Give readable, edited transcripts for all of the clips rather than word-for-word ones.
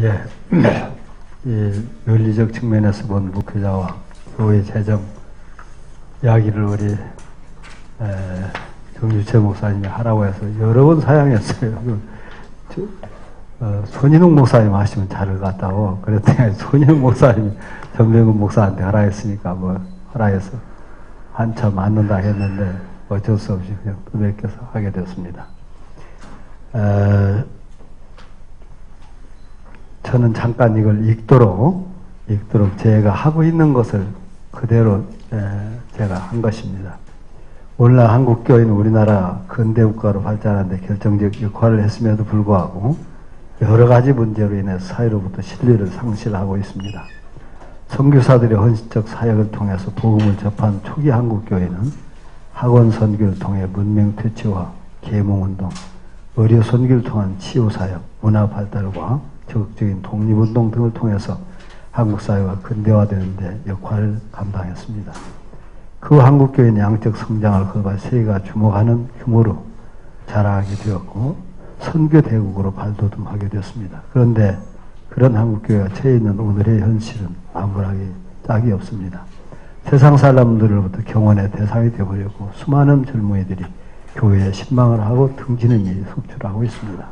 예, 이 윤리적 측면에서 본 목회자와 교회 재정 이야기를 우리 정주채 목사님이 하라고 해서 여러 번 사양했어요. 손인웅 목사님 하시면 잘을 같다고 그랬더니 손인웅 목사님이 전병근 목사한테 하라 했으니까 뭐 하라 해서 한참 맞는다 했는데 어쩔 수 없이 그냥 떠들켜서 하게 되었습니다. 저는 잠깐 이걸 읽도록 제가 하고 있는 것을 그대로 제가 한 것입니다. 오늘날 한국교회는 우리나라 근대국가로 발전하는 데 결정적 역할을 했음에도 불구하고 여러 가지 문제로 인해서 사회로부터 신뢰를 상실하고 있습니다. 선교사들의 헌신적 사역을 통해서 복음을 접한 초기 한국교회는 학원 선교를 통해 문명 퇴치와 계몽운동, 의료 선교를 통한 치유사역, 문화 발달과 적극적인 독립운동 등을 통해서 한국 사회가 근대화되는 데 역할을 감당했습니다. 그 한국교회는 양적 성장을 거듭 세계가 주목하는 규모로 자라게 되었고 선교 대국으로 발돋움하게 되었습니다. 그런데 그런 한국교회가 처해 있는 오늘의 현실은 암울하게 짝이 없습니다. 세상 사람들로부터 경원의 대상이 되어버렸고 수많은 젊은이들이 교회에 신망을 하고 등지는 일이 속출하고 있습니다.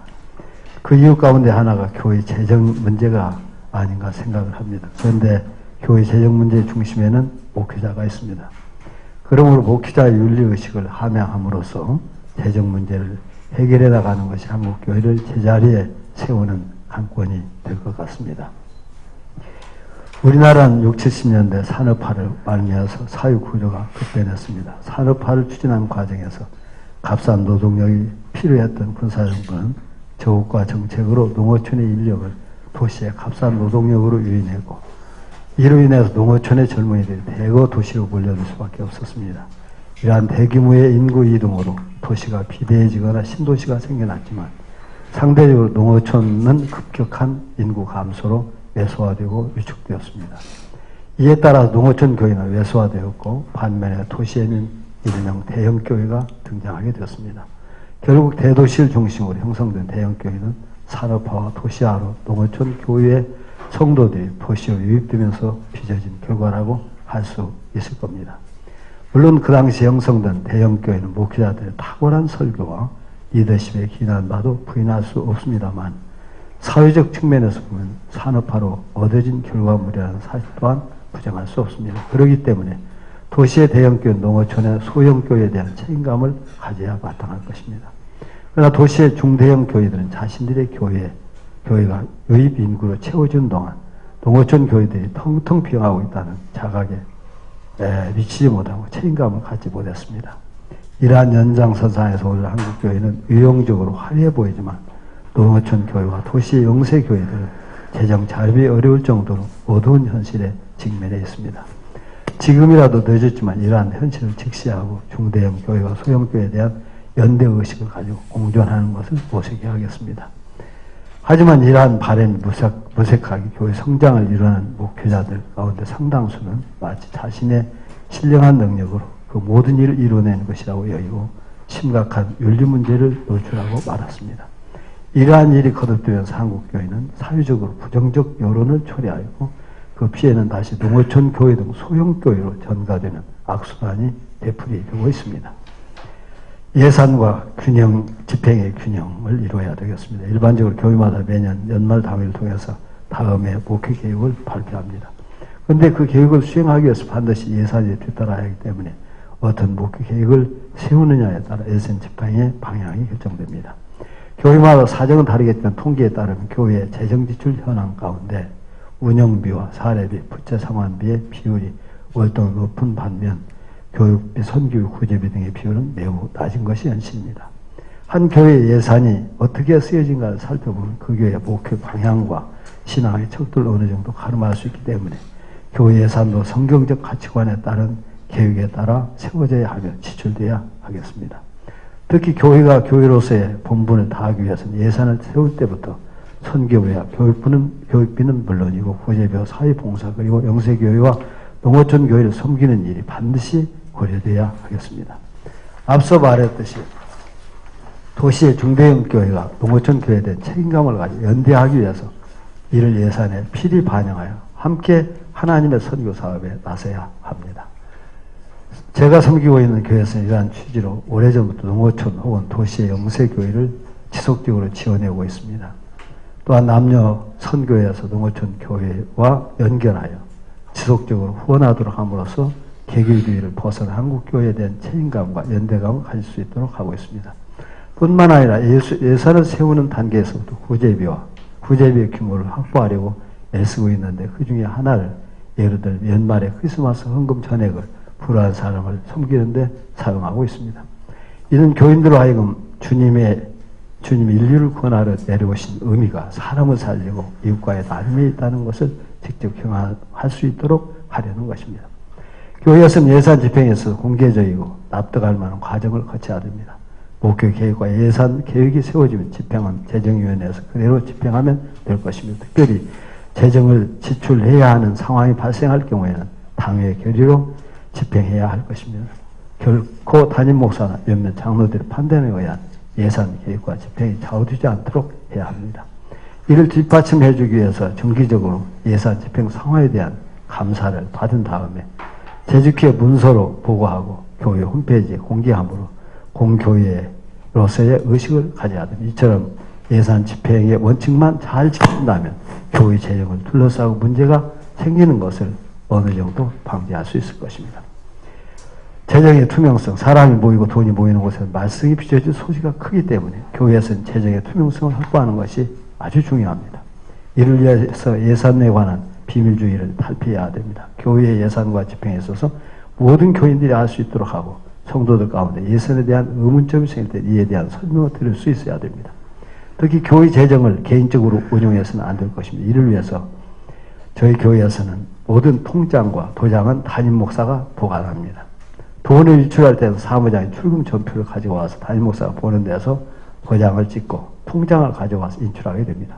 그 이유 가운데 하나가 교회 재정 문제가 아닌가 생각을 합니다. 그런데 교회 재정 문제의 중심에는 목회자가 있습니다. 그러므로 목회자의 윤리의식을 함양함으로써 재정 문제를 해결해 나가는 것이 한국교회를 제자리에 세우는 관건이 될 것 같습니다. 우리나라는 60, 70년대 산업화를 말미암아서 사회구조가 급변했습니다. 산업화를 추진하는 과정에서 값싼 노동력이 필요했던 군사정부는 저국가 정책으로 농어촌의 인력을 도시의 값싼 노동력으로 유인했고 이로 인해서 농어촌의 젊은이들이 대거 도시로 몰려들 수밖에 없었습니다. 이러한 대규모의 인구 이동으로 도시가 비대해지거나 신도시가 생겨났지만 상대적으로 농어촌은 급격한 인구 감소로 왜소화되고 위축되었습니다. 이에 따라서 농어촌 교회는 왜소화되었고 반면에 도시에는 일명 대형교회가 등장하게 되었습니다. 결국 대도시를 중심으로 형성된 대형교회는 산업화와 도시화로 농어촌 교회의 성도들이 도시로 유입되면서 빚어진 결과라고 할 수 있을 겁니다. 물론 그 당시 형성된 대형교회는 목회자들의 탁월한 설교와 리더십에 기인한바도 부인할 수 없습니다만 사회적 측면에서 보면 산업화로 얻어진 결과물이라는 사실 또한 부정할 수 없습니다. 그렇기 때문에 도시의 대형교회, 농어촌의 소형교회에 대한 책임감을 가져야 마땅할 것입니다. 그러나 도시의 중대형 교회들은 자신들의 교회가 유입 인구로 채워준 동안 농어촌 교회들이 텅텅 비어가고 있다는 자각에 미치지 못하고 책임감을 갖지 못했습니다. 이러한 연장선상에서 오늘 한국교회는 유형적으로 화려해 보이지만 농어촌 교회와 도시의 영세 교회들은 재정 자립이 어려울 정도로 어두운 현실에 직면해 있습니다. 지금이라도 늦었지만 이러한 현실을 직시하고 중대형 교회와 소형 교회에 대한 연대의식을 가지고 공존하는 것을 모색해야 하겠습니다. 하지만 이러한 바람이 무색하게 교회 성장을 이루는 목회자들 가운데 상당수는 마치 자신의 신령한 능력으로 그 모든 일을 이뤄내는 것이라고 여기고 심각한 윤리 문제를 노출하고 말았습니다. 이러한 일이 거듭되면서 한국교회는 사회적으로 부정적 여론을 초래하였고 그 피해는 다시 농어촌 교회 등 소형교회로 전가되는 악순환이 되풀이되고 있습니다. 예산과 균형, 집행의 균형을 이루어야 되겠습니다. 일반적으로 교회마다 매년 연말 당회를 통해서 다음해 목회 계획을 발표합니다. 그런데 그 계획을 수행하기 위해서 반드시 예산이 뒤따라야 하기 때문에 어떤 목회 계획을 세우느냐에 따라 예산 집행의 방향이 결정됩니다. 교회마다 사정은 다르겠지만 통계에 따르면 교회의 재정 지출 현황 가운데 운영비와 사례비, 부채 상환비의 비율이 월등 높은 반면 교육비, 선교육, 구제비 등의 비율은 매우 낮은 것이 현실입니다. 한 교회의 예산이 어떻게 쓰여진가를 살펴보면 그 교회의 목회 방향과 신앙의 척도를 어느 정도 가늠할 수 있기 때문에 교회 예산도 성경적 가치관에 따른 계획에 따라 세워져야 하며 지출돼야 하겠습니다. 특히 교회가 교회로서의 본분을 다하기 위해서는 예산을 세울 때부터 선교회와 교육비는 물론이고 구제비와 사회봉사 그리고 영세교회와 농어촌 교회를 섬기는 일이 반드시 고려돼야 하겠습니다. 앞서 말했듯이 도시의 중대형 교회가 농어촌 교회에 대한 책임감을 가지고 연대하기 위해서 이를 예산에 필히 반영하여 함께 하나님의 선교 사업에 나서야 합니다. 제가 섬기고 있는 교회에서는 이러한 취지로 오래전부터 농어촌 혹은 도시의 영세교회를 지속적으로 지원해오고 있습니다. 또한 남녀 선교회에서 농어촌 교회와 연결하여 지속적으로 후원하도록 함으로써 개교주의를 벗어나 한국교회에 대한 책임감과 연대감을 가질 수 있도록 하고 있습니다. 뿐만 아니라 예산을 세우는 단계에서부터 구제비의 규모를 확보하려고 애쓰고 있는데 그 중에 하나를 예를 들어 연말에 크리스마스 헌금 전액을 불우한 사람을 섬기는데 사용하고 있습니다. 이는 교인들로 하여금 주님이 인류를 구원하러 내려오신 의미가 사람을 살리고 이웃과의 나눔에 있다는 것을 직접 경험할 수 있도록 하려는 것입니다. 교회에서는 예산 집행에서 공개적이고 납득할 만한 과정을 거쳐야 됩니다. 목표 계획과 예산 계획이 세워지면 집행은 재정위원회에서 그대로 집행하면 될 것입니다. 특별히 재정을 지출해야 하는 상황이 발생할 경우에는 당회 결의로 집행해야 할 것입니다. 결코 담임 목사나 몇몇 장로들의 판단에 의한 예산 계획과 집행이 좌우되지 않도록 해야 합니다. 이를 뒷받침해 주기 위해서 정기적으로 예산 집행 상황에 대한 감사를 받은 다음에 재직회 문서로 보고하고 교회 홈페이지에 공개함으로 공교회로서의 의식을 가져야 됩니다. 이처럼 예산 집행의 원칙만 잘 지킨다면 교회 재정을 둘러싸고 문제가 생기는 것을 어느 정도 방지할 수 있을 것입니다. 재정의 투명성, 사람이 모이고 돈이 모이는 곳에는 말썽이 빚어질 소지가 크기 때문에 교회에서는 재정의 투명성을 확보하는 것이 아주 중요합니다. 이를 위해서 예산에 관한 비밀주의를 탈피해야 됩니다. 교회의 예산과 집행에 있어서 모든 교인들이 알 수 있도록 하고 성도들 가운데 예산에 대한 의문점이 생길 때 이에 대한 설명을 드릴 수 있어야 됩니다. 특히 교회 재정을 개인적으로 운용해서는 안 될 것입니다. 이를 위해서 저희 교회에서는 모든 통장과 도장은 담임 목사가 보관합니다. 돈을 유출할 때는 사무장이 출금 전표를 가지고 와서 담임 목사가 보는 데서 도장을 찍고 통장을 가져와서 인출하게 됩니다.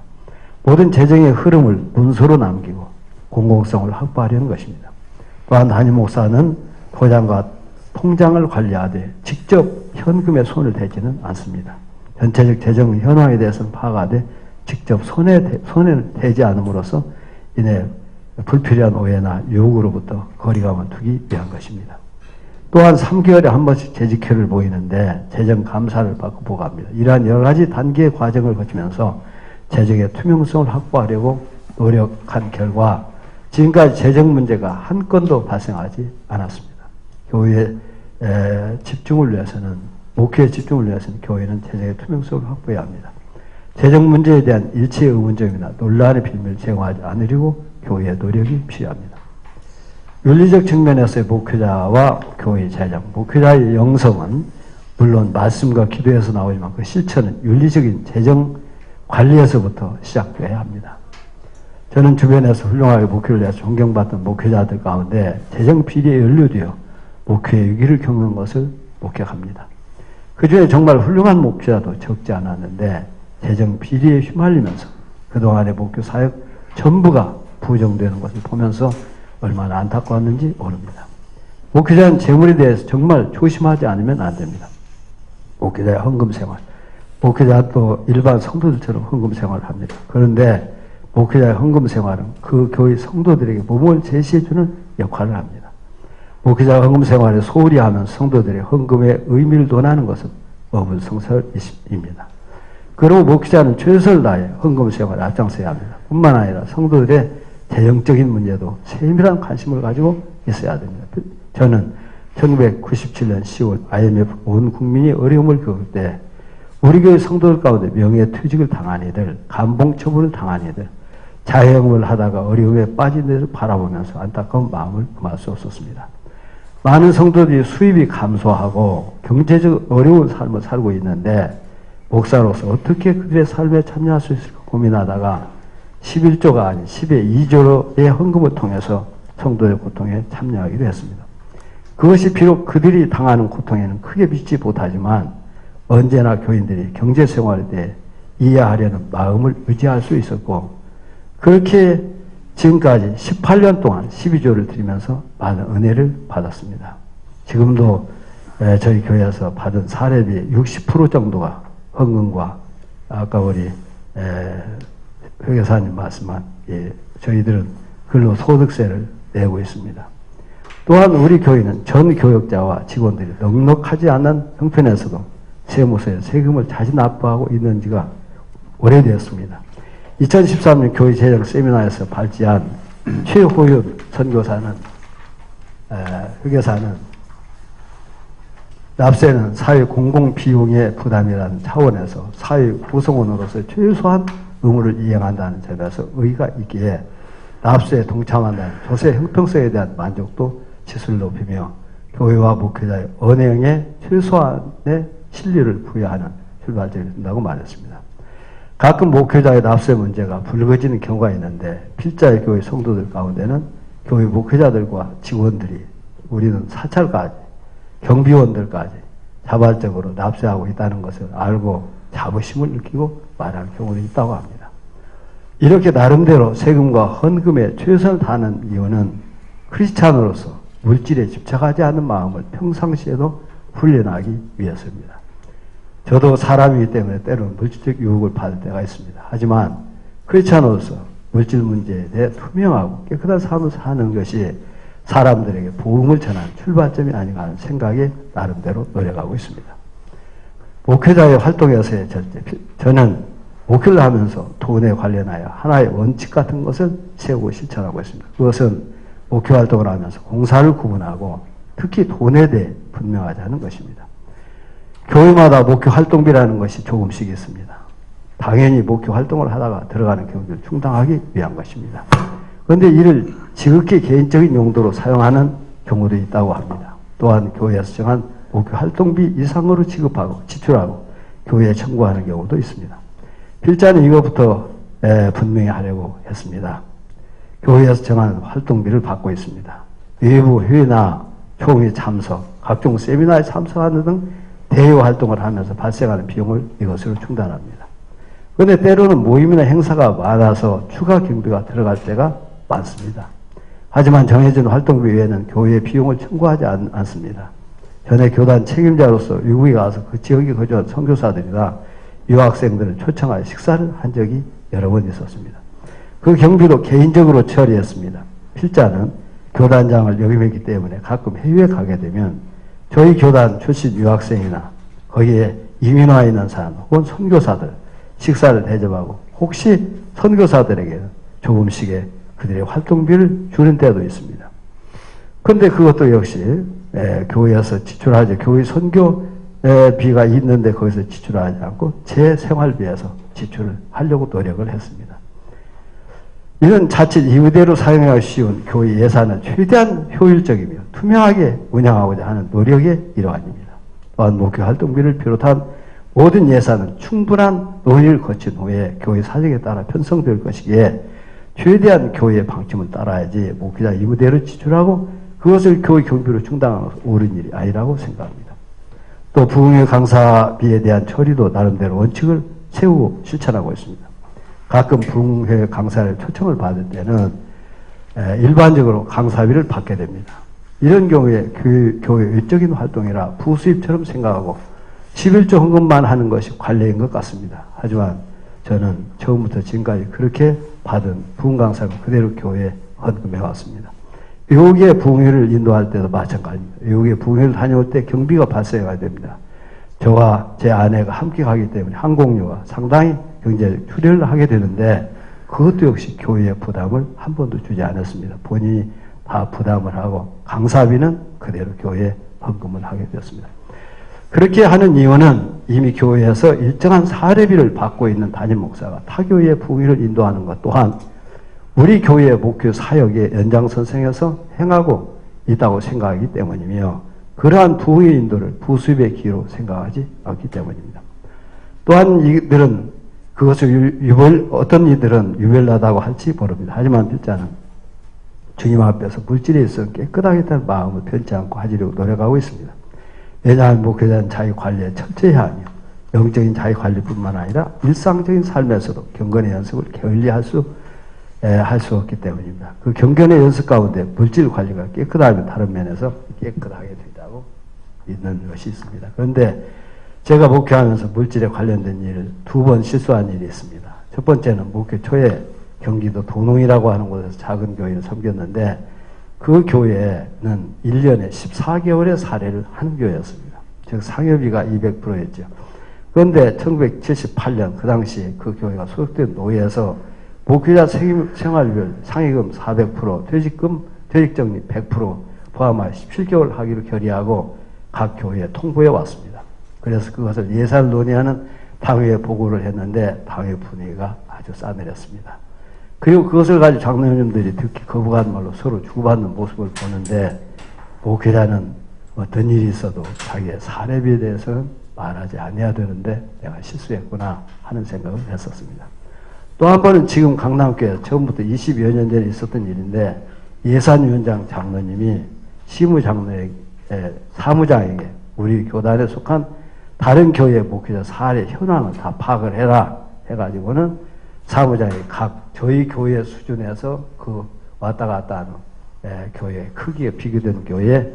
모든 재정의 흐름을 문서로 남기고 공공성을 확보하려는 것입니다. 또한 담임 목사는 도장과 통장을 관리하되 직접 현금에 손을 대지는 않습니다. 전체적 재정 현황에 대해서는 파악하되 직접 손을 대지 않음으로써 이내 불필요한 오해나 유혹으로부터 거리감을 두기 위한 것입니다. 또한 3개월에 한 번씩 재직회를 모이는데 재정 감사를 받고 보고합니다. 이러한 여러 가지 단계의 과정을 거치면서 재정의 투명성을 확보하려고 노력한 결과 지금까지 재정 문제가 한 건도 발생하지 않았습니다. 교회의 집중을 위해서는, 목회의 집중을 위해서는 교회는 재정의 투명성을 확보해야 합니다. 재정 문제에 대한 일체의 의문점이나 논란의 빌미를 제공하지 않으려고 교회의 노력이 필요합니다. 윤리적 측면에서의 목회자와 교회의 재정, 목회자의 영성은 물론 말씀과 기도에서 나오지만 그 실천은 윤리적인 재정 관리에서부터 시작되어야 합니다. 저는 주변에서 훌륭하게 목회를 해서 존경받던 목회자들 가운데 재정 비리에 연루되어 목회의 위기를 겪는 것을 목격합니다. 그 중에 정말 훌륭한 목회자도 적지 않았는데 재정 비리에 휘말리면서 그동안의 목회 사역 전부가 부정되는 것을 보면서 얼마나 안타까웠는지 모릅니다. 목회자는 재물에 대해서 정말 조심하지 않으면 안 됩니다. 목회자의 헌금 생활. 목회자도 일반 성도들처럼 헌금 생활을 합니다. 그런데 목회자의 헌금 생활은 그 교회 성도들에게 모범을 제시해주는 역할을 합니다. 목회자가 헌금 생활에 소홀히 하면서 성도들의 헌금의 의미를 논하는 것은 어불성설입니다. 그리고 목회자는 최선을 다해 헌금 생활에 앞장서야 합니다. 뿐만 아니라 성도들의 재정적인 문제도 세밀한 관심을 가지고 있어야 됩니다. 저는 1997년 10월 IMF 온 국민이 어려움을 겪을 때 우리 교회 성도들 가운데 명예퇴직을 당한 이들, 감봉처분을 당한 이들, 자영업을 하다가 어려움에 빠진 이들을 바라보면서 안타까운 마음을 금할 수 없었습니다. 많은 성도들이 수입이 감소하고 경제적 어려운 삶을 살고 있는데 목사로서 어떻게 그들의 삶에 참여할 수 있을까 고민하다가 11조가 아닌 10의 2조의 헌금을 통해서 성도의 고통에 참여하기로 했습니다. 그것이 비록 그들이 당하는 고통에는 크게 미치지 못하지만 언제나 교인들이 경제생활에 대해 이해하려는 마음을 유지할 수 있었고 그렇게 지금까지 18년 동안 12조를 드리면서 많은 은혜를 받았습니다. 지금도 저희 교회에서 받은 사례비 60% 정도가 헌금과 아까 우리 회계사님 말씀한 저희들은 근로소득세를 내고 있습니다. 또한 우리 교회는 전 교역자와 직원들이 넉넉하지 않은 형편에서도 세무서에 세금을 자주 납부하고 있는 지가 오래되었습니다. 2013년 교회 재정 세미나에서 발제한 최호윤 선교사는 회계사는 납세는 사회 공공비용의 부담이라는 차원에서 사회 구성원으로서 최소한 의무를 이행한다는 점에서 의의가 있기에 납세에 동참한다는 조세 형평성에 대한 만족도 지수를 높이며 교회와 목회자의 언행에 최소한의 진리를 부여하는 출발점이 된다고 말했습니다. 가끔 목회자의 납세 문제가 불거지는 경우가 있는데 필자의 교회 성도들 가운데는 교회 목회자들과 직원들이 우리는 사찰까지 경비원들까지 자발적으로 납세하고 있다는 것을 알고 자부심을 느끼고 말하는 경우도 있다고 합니다. 이렇게 나름대로 세금과 헌금에 최선을 다하는 이유는 크리스찬으로서 물질에 집착하지 않는 마음을 평상시에도 훈련하기 위해서입니다. 저도 사람이기 때문에 때로는 물질적 유혹을 받을 때가 있습니다. 하지만 크리스찬으로서 물질 문제에 대해 투명하고 깨끗한 삶을 사는 것이 사람들에게 복음을 전하는 출발점이 아닌가 하는 생각에 나름대로 노력하고 있습니다. 목회자의 활동에서의 절제, 저는 목회를 하면서 돈에 관련하여 하나의 원칙 같은 것을 세우고 실천하고 있습니다. 그것은 목회 활동을 하면서 공사를 구분하고 특히 돈에 대해 분명하지 않은 것입니다. 교회마다 목회 활동비라는 것이 조금씩 있습니다. 당연히 목회 활동을 하다가 들어가는 경비를 충당하기 위한 것입니다. 그런데 이를 지극히 개인적인 용도로 사용하는 경우도 있다고 합니다. 또한 교회에서 정한 목회 활동비 이상으로 지출하고 교회에 청구하는 경우도 있습니다. 필자는 이것부터 분명히 하려고 했습니다. 교회에서 정한 활동비를 받고 있습니다. 외부 회의나 총회 참석, 각종 세미나에 참석하는 등 대외 활동을 하면서 발생하는 비용을 이것으로 충당합니다. 그런데 때로는 모임이나 행사가 많아서 추가 경비가 들어갈 때가 많습니다. 하지만 정해진 활동비 외에는 교회에 비용을 청구하지 않습니다. 전에 교단 책임자로서 외국에 가서 그 지역에 거주한 선교사들이나 유학생들을 초청하여 식사를 한 적이 여러 번 있었습니다. 그 경비도 개인적으로 처리했습니다. 필자는 교단장을 역임했기 때문에 가끔 해외에 가게 되면 저희 교단 출신 유학생이나 거기에 이민와 있는 사람 혹은 선교사들 식사를 대접하고 혹시 선교사들에게는 조금씩의 그들의 활동비를 주는 때도 있습니다. 그런데 그것도 역시 교회에서 지출하지 교회 선교비가 있는데 거기서 지출하지 않고 제 생활비에서 지출을 하려고 노력을 했습니다. 이런 자칫 이대로 사용하기 쉬운 교회 예산을 최대한 효율적이며 투명하게 운영하고자 하는 노력의 일환입니다. 또한 목회 활동비를 비롯한 모든 예산은 충분한 논의를 거친 후에 교회 사정에 따라 편성될 것이기에 최대한 교회의 방침을 따라야지 목회자 이무대로 지출하고 그것을 교회 경비로 충당하는 것은 옳은 일이 아니라고 생각합니다. 또 부흥회 강사비에 대한 처리도 나름대로 원칙을 세우고 실천하고 있습니다. 가끔 부흥회 강사를 초청을 받을 때는 일반적으로 강사비를 받게 됩니다. 이런 경우에 교회 외적인 활동이라 부수입처럼 생각하고 11조 헌금만 하는 것이 관례인 것 같습니다. 하지만 저는 처음부터 지금까지 그렇게 받은 부흥 강사를 그대로 교회에 헌금해 왔습니다. 외국에 부흥회를 인도할 때도 마찬가지입니다. 외국에 부흥회를 다녀올 때 경비가 발생해야 됩니다. 저와 제 아내가 함께 가기 때문에 항공료가 상당히 경제적 출혈을 하게 되는데 그것도 역시 교회의 부담을 한 번도 주지 않았습니다. 본인이 다 부담을 하고 강사비는 그대로 교회에 헌금을 하게 되었습니다. 그렇게 하는 이유는 이미 교회에서 일정한 사례비를 받고 있는 담임 목사가 타 교회의 부흥회를 인도하는 것 또한 우리 교회의 목회 사역의 연장선상에서 행하고 있다고 생각하기 때문이며 그러한 부흥회 인도를 부수입의 기회로 생각하지 않기 때문입니다. 또한 이들은 그것을 어떤 이들은 유별나다고 할지 모릅니다. 하지만 필자는 주님 앞에서 물질에 있어 깨끗하게 된 마음을 편치 않고 하시려고 노력하고 있습니다. 왜냐하면 목회자는 자기 관리에 철저해야 하며 영적인 자기 관리뿐만 아니라 일상적인 삶에서도 경건의 연습을 게을리 할 수 없기 때문입니다. 그 경건의 연습 가운데 물질 관리가 깨끗하면 다른 면에서 깨끗하게 된다고 있는 것이 있습니다. 그런데 제가 목회하면서 물질에 관련된 일을 2번 실수한 일이 있습니다. 첫 번째는 목회 초에 경기도 도농이라고 하는 곳에서 작은 교회를 섬겼는데 그 교회는 1년에 14개월의 사례를 하는 교회였습니다. 즉 상여비가 200%였죠. 그런데 1978년 그 당시 그 교회가 소속된 노예에서 목회자 생활비를 상의금 400%, 퇴직정리 100% 포함하여 17개월 하기로 결의하고 각 교회에 통보해 왔습니다. 그래서 그것을 예산을 논의하는 당회에 보고를 했는데 당회 분위기가 아주 싸늘했습니다. 그리고 그것을 가지고 장로님들이 듣기 거부하는 말로 서로 주고받는 모습을 보는데 목회자는 어떤 일이 있어도 자기의 사례비에 대해서는 말하지 아니어야 되는데 내가 실수했구나 하는 생각을 했었습니다. 또 한 번은 지금 강남교회 처음부터 20여 년 전에 있었던 일인데 예산위원장 장로님이 사무장에게 우리 교단에 속한 다른 교회 목회자 사례 현황을 다 파악을 해라 해가지고는 사무장이 저희 교회 수준에서 그 왔다 갔다 하는 교회 크기에 비교되는 교회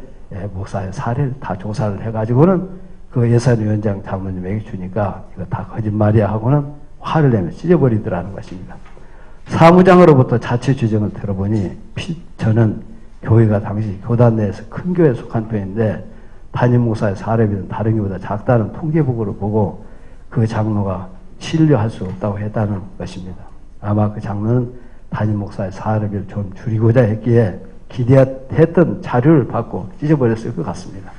목사의 사례를 다 조사를 해가지고는 그 예산위원장 장로님에게 주니까 이거 다 거짓말이야 하고는 화를 내며 찢어버리더라는 것입니다. 사무장으로부터 자체 주장을 들어보니 저는 교회가 당시 교단 내에서 큰 교회에 속한 편인데 담임 목사의 사례비는 다른 교회보다 작다는 통계보고를 보고 그 장로가 신뢰할 수 없다고 했다는 것입니다. 아마 그 장로는 담임 목사의 사례비를 좀 줄이고자 했기에 기대했던 자료를 받고 찢어버렸을 것 같습니다.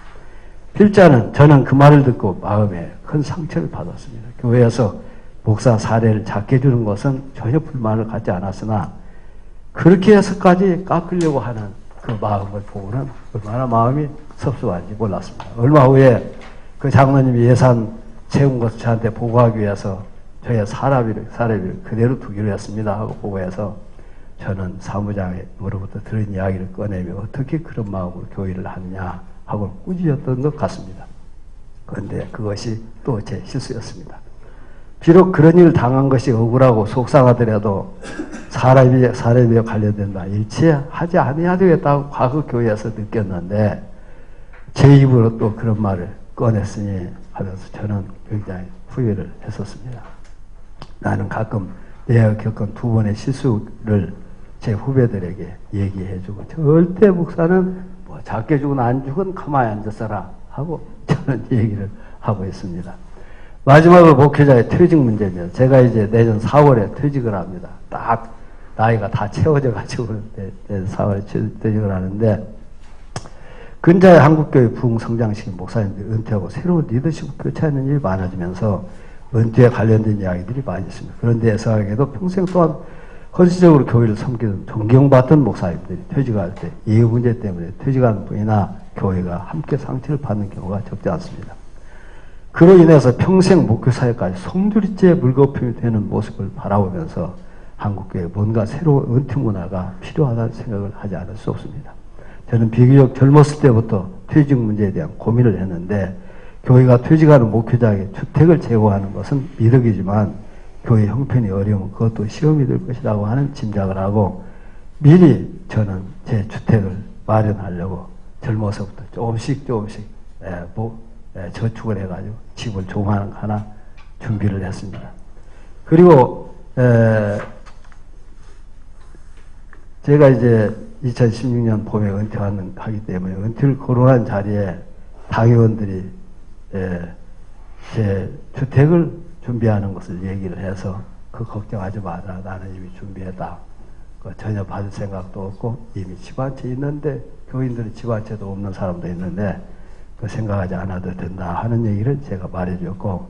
필자는 저는 그 말을 듣고 마음에 큰 상처를 받았습니다. 교회에서 목사 사례를 작게 주는 것은 전혀 불만을 갖지 않았으나 그렇게 해서까지 깎으려고 하는 그 마음을 보고는 얼마나 마음이 섭섭한지 몰랐습니다. 얼마 후에 그 장로님이 예산 세운 것을 저한테 보고하기 위해서 저의 사례비를 그대로 두기로 했습니다 하고 보고해서 저는 사무장으로부터 들은 이야기를 꺼내며 어떻게 그런 마음으로 교회를 하느냐 하고 꾸짖었던 것 같습니다. 그런데 그것이 또 제 실수였습니다. 비록 그런 일을 당한 것이 억울하고 속상하더라도 사례비에 관련된 바 일치하지 않아야 되겠다고 과거 교회에서 느꼈는데 제 입으로 또 그런 말을 꺼냈으니 하면서 저는 굉장히 후회를 했었습니다. 나는 가끔 내가 겪은 두 번의 실수를 제 후배들에게 얘기해주고 절대 목사는 뭐 작게 주건 안 주건 가만히 앉았어라 하고 저는 얘기를 하고 있습니다. 마지막으로 목회자의 퇴직 문제입니다. 제가 이제 내년 4월에 퇴직을 합니다. 딱 나이가 다 채워져 가지고 내년 4월에 퇴직을 하는데 근자의 한국교회 부흥 성장식 목사님들이 은퇴하고 새로운 리더십을 교체하는 일이 많아지면서 은퇴에 관련된 이야기들이 많이 있습니다. 그런데 애석하게도 평생 동안 헌신적으로 교회를 섬기는 존경받던 목사님들이 퇴직할 때 예우 문제 때문에 퇴직하는 분이나 교회가 함께 상처를 받는 경우가 적지 않습니다. 그로 인해서 평생 목회사회까지 송두리째 물거품이 되는 모습을 바라보면서 한국교회에 뭔가 새로운 은퇴 문화가 필요하다는 생각을 하지 않을 수 없습니다. 저는 비교적 젊었을 때부터 퇴직 문제에 대한 고민을 했는데 교회가 퇴직하는 목회자에게 주택을 제공하는 것은 이득이지만 교회 형편이 어려우면 그것도 시험이 될 것이라고 하는 짐작을 하고 미리 저는 제 주택을 마련하려고 젊어서부터 조금씩 저축을 해가지고 집을 조금 하나 준비를 했습니다. 그리고 제가 이제 2016년 봄에 은퇴하기 때문에 은퇴를 거론한 자리에 당의원들이 제 주택을 준비하는 것을 얘기를 해서 그 걱정하지 마라. 나는 이미 준비했다. 전혀 받을 생각도 없고 이미 집 한 채 있는데 교인들은 집 한 채도 없는 사람도 있는데 그 생각하지 않아도 된다 하는 얘기를 제가 말해주었고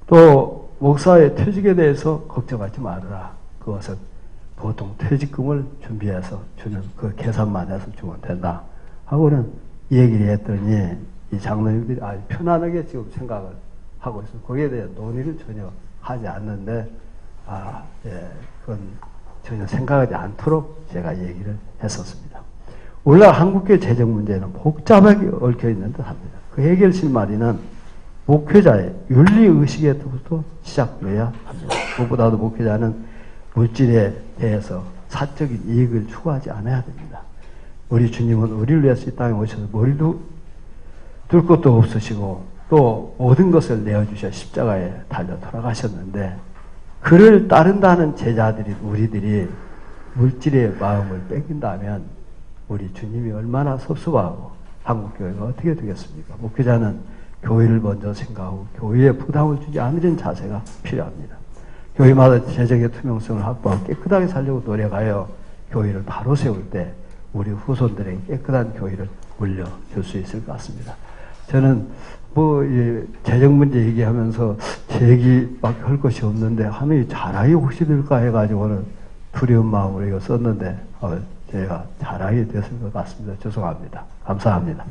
또 목사의 퇴직에 대해서 걱정하지 말아라. 그것은 보통 퇴직금을 준비해서 주는 그 계산만 해서 주면 된다 하고는 얘기를 했더니 이 장로님들이 아주 편안하게 지금 생각을 하고 있어요. 거기에 대한 논의를 전혀 하지 않는데 그건 전혀 생각하지 않도록 제가 얘기를 했었습니다. 오늘날 한국교회 재정 문제는 복잡하게 얽혀 있는 듯 합니다. 그 해결 실마리는 목회자의 윤리의식에부터 시작되어야 합니다. 무엇보다도 목회자는 물질에 대해서 사적인 이익을 추구하지 않아야 됩니다. 우리 주님은 우리를 위해서 이 땅에 오셔서 머리도 둘 것도 없으시고 또 모든 것을 내어주셔 십자가에 달려 돌아가셨는데 그를 따른다는 제자들이, 우리들이 물질의 마음을 뺏긴다면 우리 주님이 얼마나 섭섭하고 한국교회가 어떻게 되겠습니까? 목회자는 교회를 먼저 생각하고 교회에 부담을 주지 않으려는 자세가 필요합니다. 교회마다 재정의 투명성을 확보하고 깨끗하게 살려고 노력하여 교회를 바로 세울 때 우리 후손들에게 깨끗한 교회를 물려줄 수 있을 것 같습니다. 저는 재정 문제 얘기하면서 제 얘기밖에 할 것이 없는데 하면 자랑이 혹시 될까 해가지고는 두려운 마음으로 이거 썼는데 제가 자랑이 됐을 것 같습니다. 죄송합니다. 감사합니다.